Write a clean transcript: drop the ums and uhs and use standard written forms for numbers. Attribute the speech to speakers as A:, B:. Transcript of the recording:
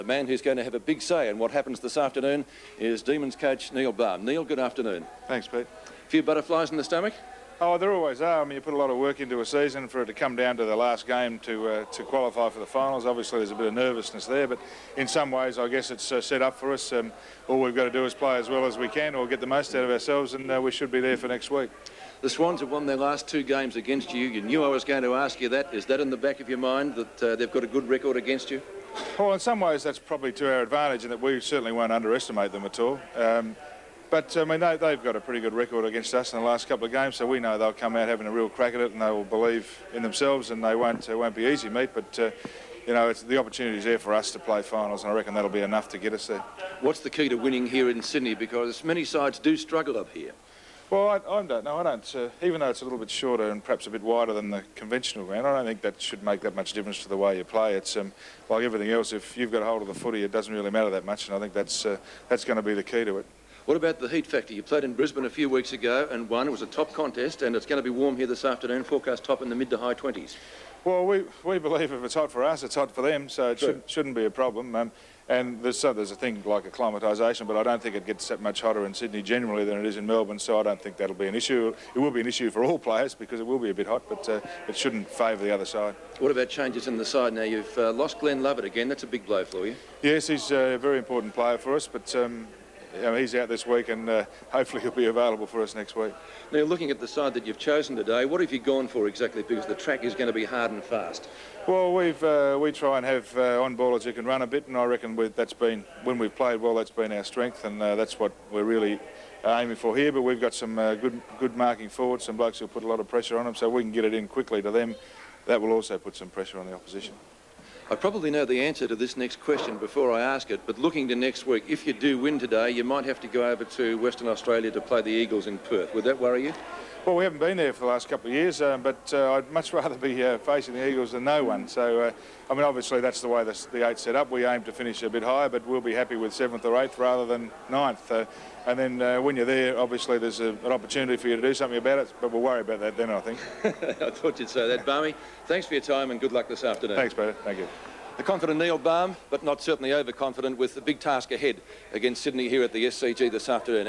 A: The man who's going to have a big say in what happens this afternoon is Demons coach Neil Balme. Neil, good afternoon.
B: Thanks, Pete.
A: A few butterflies in the stomach?
B: Oh, there always are. I mean, you put a lot of work into a season for it to come down to the last game to qualify for the finals. Obviously, there's a bit of nervousness there, but in some ways, I guess it's set up for us. All we've got to do is play as well as we can or get the most out of ourselves, and we should be there for next week.
A: The Swans have won their last 2 games against you. You knew I was going to ask you that. Is that in the back of your mind, that they've got a good record against you?
B: Well, in some ways, that's probably to our advantage, and that we certainly won't underestimate them at all. But I mean, they've got a pretty good record against us in the last couple of games, so we know they'll come out having a real crack at it, and they will believe in themselves, and they won't be easy meat. But you know, the opportunity's there for us to play finals, and I reckon that'll be enough to get us there. What's
A: the key to winning here in Sydney? Because many sides do struggle up here.
B: Well, I don't know. I don't. Even though it's a little bit shorter and perhaps a bit wider than the conventional ground, I don't think that should make that much difference to the way you play. It's like everything else. If you've got a hold of the footy, it doesn't really matter that much, and I think that's going to be the key to it.
A: What about the heat factor? You played in Brisbane a few weeks ago and won. It was a top contest, and it's going to be warm here this afternoon. Forecast top in the mid to high 20s.
B: Well, we believe if it's hot for us, it's hot for them, so it shouldn't be a problem. And there's a thing like acclimatisation, but I don't think it gets that much hotter in Sydney generally than it is in Melbourne, so I don't think that'll be an issue. It will be an issue for all players because it will be a bit hot, but it shouldn't favour the other side.
A: What about changes in the side now? You've lost Glenn Lovett again. That's a big blow for you.
B: Yes, he's a very important player for us, but you know, he's out this week, and hopefully he'll be available for us next week.
A: Now, looking at the side that you've chosen today, what have you gone for exactly? Because the track is going to be hard and fast.
B: Well, we try and have on-ballers who can run a bit, and I reckon that's been, when we've played well, that's been our strength, and that's what we're really aiming for here. But we've got some good marking forwards, some blokes who'll put a lot of pressure on them, so we can get it in quickly to them. That will also put some pressure on the opposition.
A: I probably know the answer to this next question before I ask it, but looking to next week, if you do win today, you might have to go over to Western Australia to play the Eagles in Perth. Would that worry you?
B: Well, we haven't been there for the last couple of years, but I'd much rather be facing the Eagles than no one. So, I mean, obviously that's the way the 8's set up. We aim to finish a bit higher, but we'll be happy with 7th or 8th rather than 9th. And then when you're there, obviously there's an opportunity for you to do something about it, but we'll worry about that then, I think.
A: I thought you'd say that. Balme, thanks for your time and good luck this afternoon.
B: Thanks, Peter. Thank you.
A: The confident Neil Balme, but not certainly overconfident, with the big task ahead against Sydney here at the SCG this afternoon.